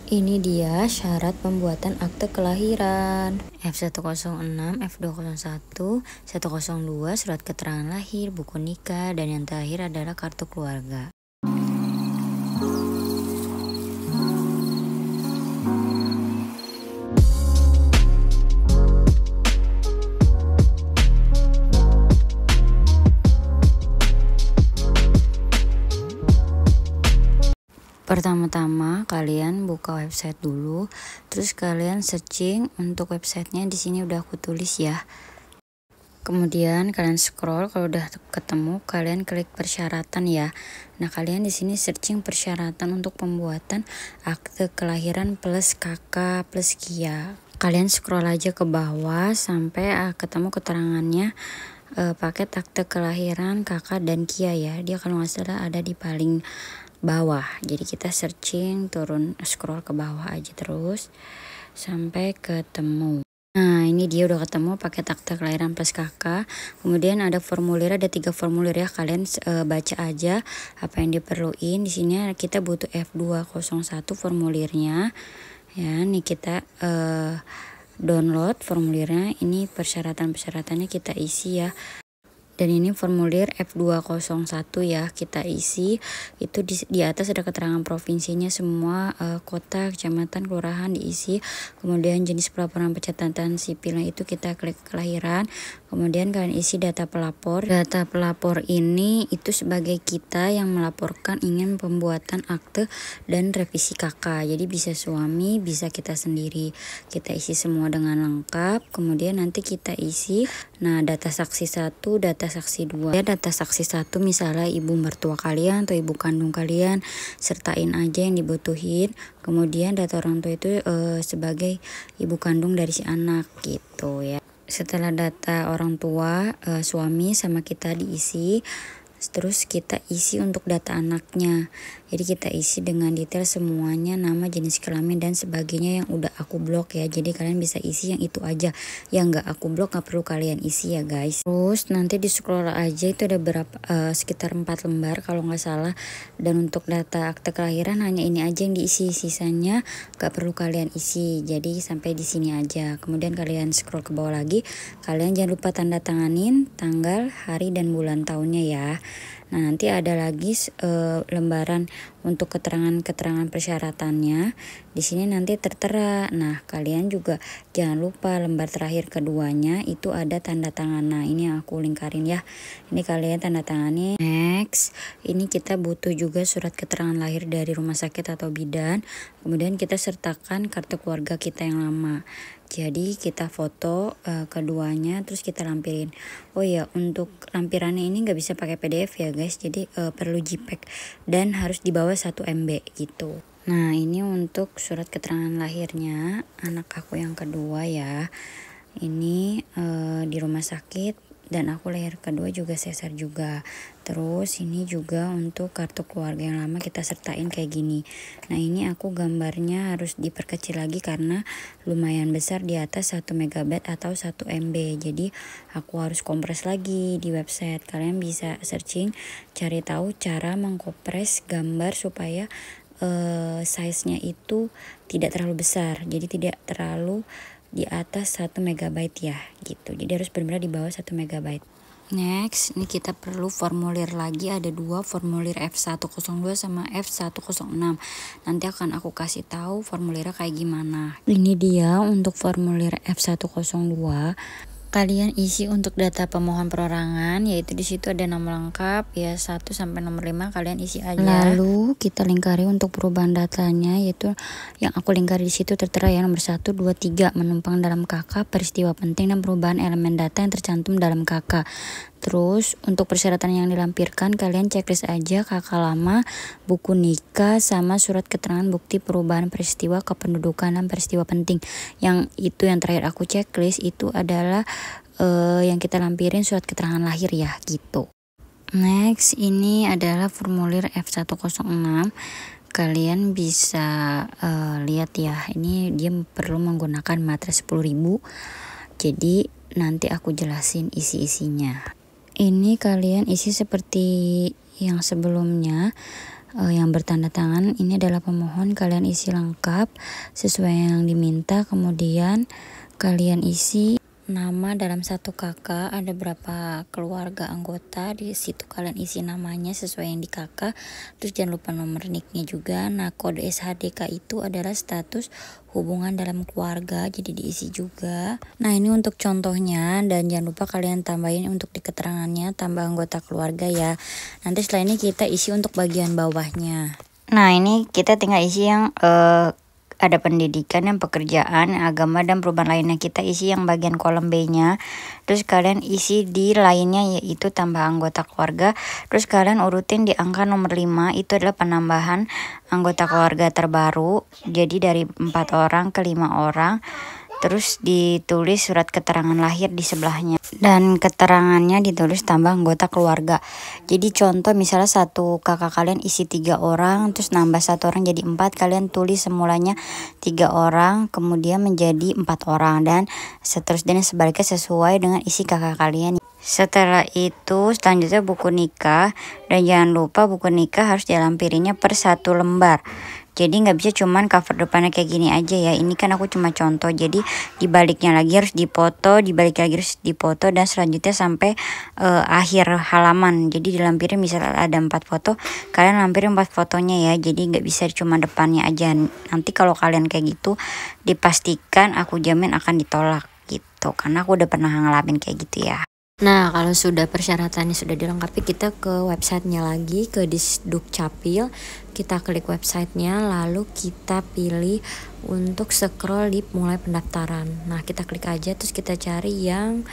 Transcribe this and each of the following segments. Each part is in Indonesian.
Ini dia syarat pembuatan akte kelahiran. F106, F201, 102 surat keterangan lahir, buku nikah, dan yang terakhir adalah kartu keluarga. Pertama-tama kalian buka website dulu, terus kalian searching untuk websitenya. Di sini udah aku tulis ya. Kemudian kalian scroll, kalau udah ketemu kalian klik persyaratan ya. Nah, kalian di sini searching persyaratan untuk pembuatan akte kelahiran plus KK plus KIA. Kalian scroll aja ke bawah sampai ketemu keterangannya paket akte kelahiran KK dan KIA ya. Dia kalau nggak salah ada di paling bawah. Jadi kita searching, turun, scroll ke bawah aja terus sampai ketemu. Nah, ini dia udah ketemu paket akte kelahiran plus KK. Kemudian ada formulir, ada 3 formulir ya. Kalian baca aja apa yang diperluin. Di sini kita butuh F201 formulirnya. Ya, nih kita download formulirnya. Ini persyaratan-persyaratannya kita isi ya. Dan ini formulir F201 ya, kita isi. Itu di atas ada keterangan provinsinya semua, kota, kecamatan, kelurahan diisi. Kemudian jenis pelaporan pencatatan sipilnya itu kita klik kelahiran. Kemudian kalian isi data pelapor. Data pelapor ini itu sebagai kita yang melaporkan ingin pembuatan akte dan revisi KK. Jadi bisa suami, bisa kita sendiri. Kita isi semua dengan lengkap. Kemudian nanti kita isi, nah, data saksi 1, data saksi 2. Ya, data saksi 1 misalnya ibu mertua kalian atau ibu kandung kalian, sertain aja yang dibutuhin. Kemudian data orang tua itu sebagai ibu kandung dari si anak gitu ya. Setelah data orang tua, suami sama kita diisi, terus kita isi untuk data anaknya. Jadi kita isi dengan detail semuanya, nama, jenis kelamin dan sebagainya yang udah aku blok ya. Jadi kalian bisa isi yang itu aja. Yang nggak aku blok nggak perlu kalian isi ya guys. Terus nanti di scroll aja, itu ada berapa sekitar 4 lembar kalau nggak salah. Dan untuk data akte kelahiran hanya ini aja yang diisi, sisanya nggak perlu kalian isi. Jadi sampai di sini aja. Kemudian kalian scroll ke bawah lagi. Kalian jangan lupa tanda tanganin tanggal, hari dan bulan tahunnya ya. Nah, nanti ada lagi lembaran untuk keterangan-keterangan persyaratannya. Di sini nanti tertera. Nah, kalian juga jangan lupa lembar terakhir keduanya itu ada tanda tangan. Nah, ini yang aku lingkarin ya. Ini kalian tanda tangani. Next, ini kita butuh juga surat keterangan lahir dari rumah sakit atau bidan. Kemudian kita sertakan kartu keluarga kita yang lama. Jadi kita foto keduanya terus kita lampirin. Oh ya, untuk lampirannya ini nggak bisa pakai PDF ya guys. Jadi perlu JPEG dan harus di bawah 1 MB gitu. Nah, ini untuk surat keterangan lahirnya anak aku yang kedua ya. Ini di rumah sakit dan aku lahir kedua juga sesar juga. Terus ini juga untuk kartu keluarga yang lama kita sertain kayak gini. Nah, ini aku gambarnya harus diperkecil lagi karena lumayan besar, di atas 1 MB atau 1 MB. Jadi aku harus kompres lagi di website. Kalian bisa searching, cari tahu cara mengkompres gambar supaya size-nya itu tidak terlalu besar. Jadi tidak terlalu di atas 1 MB ya gitu. Jadi harus benar-benar di bawah 1 MB. Next, ini kita perlu formulir lagi, ada 2 formulir F102 sama F106. Nanti akan aku kasih tahu formulirnya kayak gimana. Ini dia untuk formulir F102. Kalian isi untuk data pemohon perorangan, yaitu di situ ada nama lengkap ya 1 sampai nomor 5, kalian isi aja. Lalu kita lingkari untuk perubahan datanya, yaitu yang aku lingkari di situ tertera ya, nomor 1, 2, 3 menumpang dalam KK, peristiwa penting dan perubahan elemen data yang tercantum dalam KK. Terus untuk persyaratan yang dilampirkan kalian checklist aja KK lama, buku nikah, sama surat keterangan bukti perubahan peristiwa kependudukan dan peristiwa penting. Yang itu yang terakhir aku checklist itu adalah yang kita lampirin surat keterangan lahir ya gitu. Next, ini adalah formulir F106. Kalian bisa lihat ya, ini dia perlu menggunakan materai 10.000. Jadi nanti aku jelasin isi-isinya. Ini kalian isi seperti yang sebelumnya. yang bertanda tangan ini adalah pemohon. Kalian isi lengkap sesuai yang diminta, kemudian kalian isi nama dalam satu kakak, ada berapa keluarga anggota di situ, kalian isi namanya sesuai yang di kakak. Terus jangan lupa nomor nicknya juga. Nah, kode SHDK itu adalah status hubungan dalam keluarga, jadi diisi juga. Nah, ini untuk contohnya, dan jangan lupa kalian tambahin untuk di keterangannya tambah anggota keluarga ya. Nanti setelah ini kita isi untuk bagian bawahnya. Nah, ini kita tinggal isi yang ada pendidikan dan pekerjaan, agama dan perubahan lainnya. Kita isi yang bagian kolom B-nya. Terus kalian isi di lainnya, yaitu tambah anggota keluarga. Terus kalian urutin di angka nomor 5, itu adalah penambahan anggota keluarga terbaru. Jadi dari 4 orang ke 5 orang. Terus ditulis surat keterangan lahir di sebelahnya, dan keterangannya ditulis tambah anggota keluarga. Jadi contoh misalnya satu kakak kalian isi 3 orang, terus nambah 1 orang jadi 4, kalian tulis semulanya 3 orang kemudian menjadi 4 orang, dan seterusnya sebaliknya sesuai dengan isi kakak kalian. Setelah itu selanjutnya buku nikah, dan jangan lupa buku nikah harus dilampirinya per 1 lembar. Jadi nggak bisa cuman cover depannya kayak gini aja ya. Ini kan aku cuma contoh. Jadi dibaliknya lagi harus dipoto, dibalik lagi harus dipoto, dan selanjutnya sampai akhir halaman. Jadi dilampirin misalnya ada 4 foto, kalian lampirin 4 fotonya ya. Jadi nggak bisa cuma depannya aja. Nanti kalau kalian kayak gitu, dipastikan aku jamin akan ditolak gitu. Karena aku udah pernah ngalamin kayak gitu ya. Nah, kalau sudah persyaratannya sudah dilengkapi, kita ke websitenya lagi, ke Disdukcapil. Kita klik websitenya, lalu kita pilih untuk scroll di mulai pendaftaran. Nah, kita klik aja, terus kita cari yang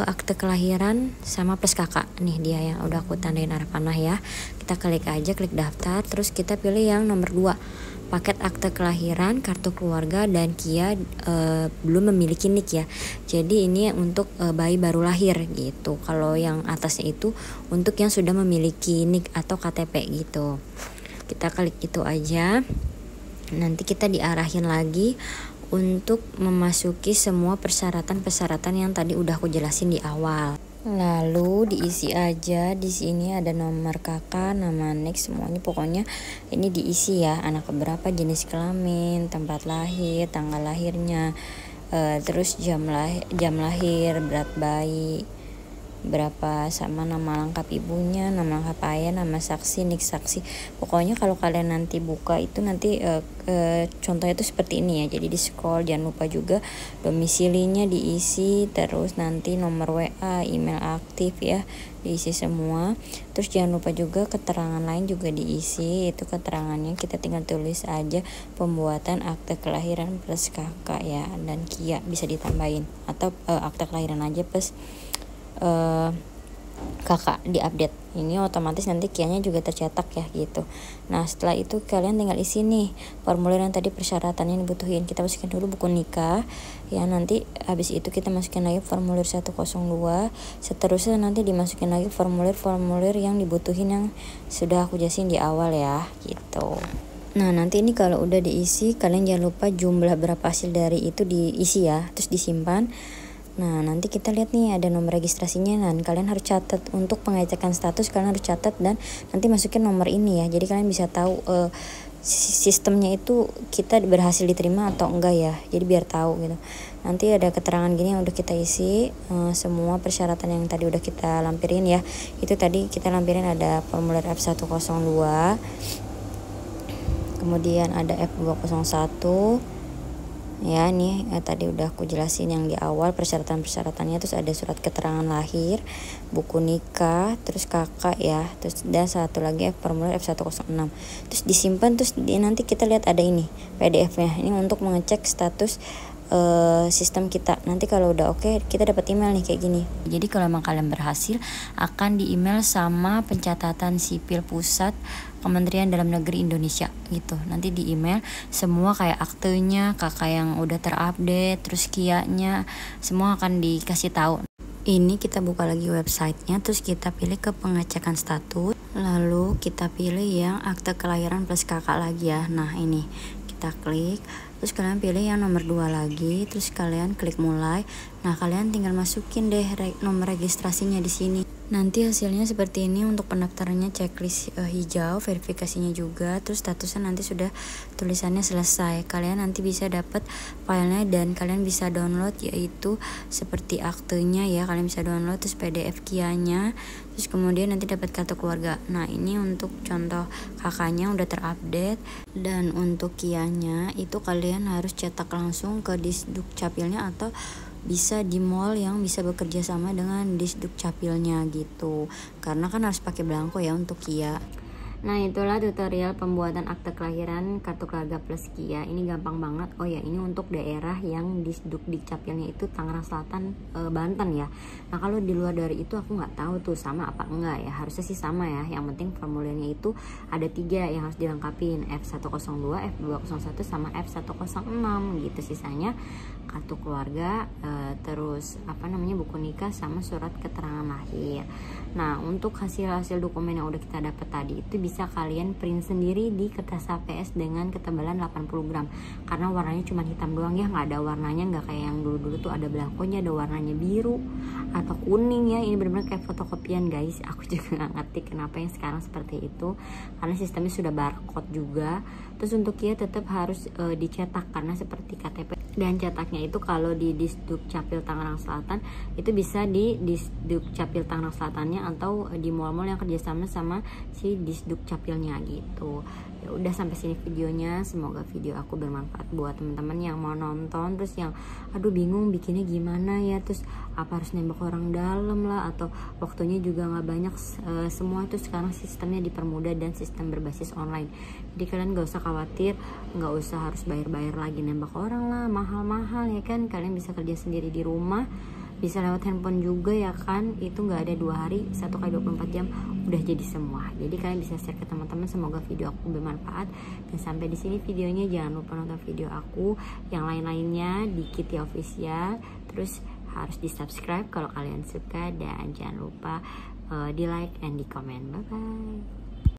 akte kelahiran sama plus kakak. Nih dia yang udah aku tandain arah panah ya. Kita klik aja, klik daftar, terus kita pilih yang nomor 2. Paket akte kelahiran, kartu keluarga, dan KIA belum memiliki NIK ya. Jadi ini untuk bayi baru lahir gitu. Kalau yang atasnya itu untuk yang sudah memiliki NIK atau KTP gitu. Kita klik itu aja. Nanti kita diarahin lagi untuk memasuki semua persyaratan-persyaratan yang tadi udah aku jelasin di awal. Lalu diisi aja. Di sini ada nomor kakak, nama nik, semuanya pokoknya ini diisi ya. Anak berapa, jenis kelamin, tempat lahir, tanggal lahirnya, terus jam lahir, berat bayi berapa, sama nama lengkap ibunya, nama lengkap ayah, nama saksi, nik saksi. Pokoknya kalau kalian nanti buka itu nanti contohnya itu seperti ini ya. Jadi di scroll, jangan lupa juga domisilinya diisi, terus nanti nomor WA, email aktif ya, diisi semua. Terus jangan lupa juga keterangan lain juga diisi. Itu keterangannya kita tinggal tulis aja pembuatan akte kelahiran plus kakak ya, dan KIA bisa ditambahin, atau akte kelahiran aja plus kakak diupdate. Ini otomatis nanti kianya juga tercetak ya gitu. Nah, setelah itu kalian tinggal isi nih formulir yang tadi persyaratannya yang dibutuhin. Kita masukin dulu buku nikah ya, nanti habis itu kita masukin lagi formulir 102, seterusnya nanti dimasukin lagi formulir-formulir yang dibutuhin yang sudah aku jelasin di awal ya gitu. Nah, nanti ini kalau udah diisi, kalian jangan lupa jumlah berapa hasil dari itu diisi ya, terus disimpan. Nah, nanti kita lihat nih ada nomor registrasinya, dan kalian harus catat untuk pengecekan status. Kalian harus catat dan nanti masukin nomor ini ya. Jadi kalian bisa tahu sistemnya itu kita berhasil diterima atau enggak ya. Jadi biar tahu gitu. Nanti ada keterangan gini yang udah kita isi, semua persyaratan yang tadi udah kita lampirin ya. Itu tadi kita lampirin ada formulir F102, kemudian ada F201 ya. Nih tadi udah aku jelasin yang di awal persyaratan-persyaratannya. Terus ada surat keterangan lahir, buku nikah, terus kakak ya, terus dan satu lagi formulir F106. Terus disimpan, terus nanti kita lihat ada ini PDF-nya. Ini untuk mengecek status sistem kita. Nanti kalau udah oke, kita dapat email nih kayak gini. Jadi kalau emang kalian berhasil, akan di email sama pencatatan sipil pusat Kementerian Dalam Negeri Indonesia gitu. Nanti di email semua kayak aktenya, kakak yang udah terupdate, terus kianya, semua akan dikasih tahu. Ini kita buka lagi websitenya, terus kita pilih ke pengecekan status, lalu kita pilih yang akte kelahiran plus kakak lagi ya. Nah, ini kita klik, terus kalian pilih yang nomor 2 lagi, terus kalian klik mulai. Nah, kalian tinggal masukin deh nomor registrasinya di sini. Nanti hasilnya seperti ini. Untuk pendaftarannya checklist hijau, verifikasinya juga, terus statusnya nanti sudah tulisannya selesai. Kalian nanti bisa dapat filenya dan kalian bisa download, yaitu seperti aktenya ya, kalian bisa download, terus PDF KIA-nya, terus kemudian nanti dapat kartu keluarga. Nah ini untuk contoh kakaknya udah terupdate, dan untuk KIA-nya itu kalian harus cetak langsung ke Disduk Capilnya atau bisa di mall yang bisa bekerja sama dengan Disduk Capilnya gitu, karena kan harus pakai belangko ya untuk KIA. Nah itulah tutorial pembuatan akte kelahiran kartu keluarga plus KIA. Ini gampang banget. Oh ya, ini untuk daerah yang Disduk Capilnya itu Tangerang Selatan, Banten ya. Nah kalau di luar dari itu aku nggak tahu tuh sama apa enggak ya, harusnya sih sama ya. Yang penting formulirnya itu ada 3 yang harus dilengkapin, F102, F201 sama F106 gitu. Sisanya kartu keluarga, terus buku nikah sama surat keterangan lahir. Nah untuk hasil dokumen yang udah kita dapat tadi itu bisa kalian print sendiri di kertas HVS dengan ketebalan 80 gram, karena warnanya cuma hitam doang ya, nggak ada warnanya, nggak kayak yang dulu tuh ada belangkonya ada warnanya biru atau kuning ya. Ini benar-benar kayak fotokopian guys. Aku juga nggak ngerti kenapa yang sekarang seperti itu, karena sistemnya sudah barcode juga. Terus untuk KIA tetap harus dicetak karena seperti KTP, dan cetaknya itu kalau di Disduk Capil Tangerang Selatan itu bisa di Disduk Capil Tangerang Selatannya atau di mall-mall yang kerjasama sama si Disduk Capilnya gitu. Ya udah, sampai sini videonya. Semoga video aku bermanfaat buat teman-teman yang mau nonton, terus yang aduh bingung bikinnya gimana ya, terus apa harus nembak orang dalam lah, atau waktunya juga nggak banyak. Semua tuh sekarang sistemnya dipermudah dan sistem berbasis online, jadi kalian gak usah khawatir, nggak usah harus bayar lagi nembak orang lah, mahal-mahal ya kan. Kalian bisa kerja sendiri di rumah, bisa lewat handphone juga ya kan. Itu nggak ada 2 hari, 1 kali 24 jam udah jadi semua. Jadi kalian bisa share ke teman-teman. Semoga video aku bermanfaat. Dan sampai di sini videonya, jangan lupa nonton video aku yang lain-lainnya di Kitty Official. Terus harus di subscribe kalau kalian suka, dan jangan lupa di like and di komen. Bye bye.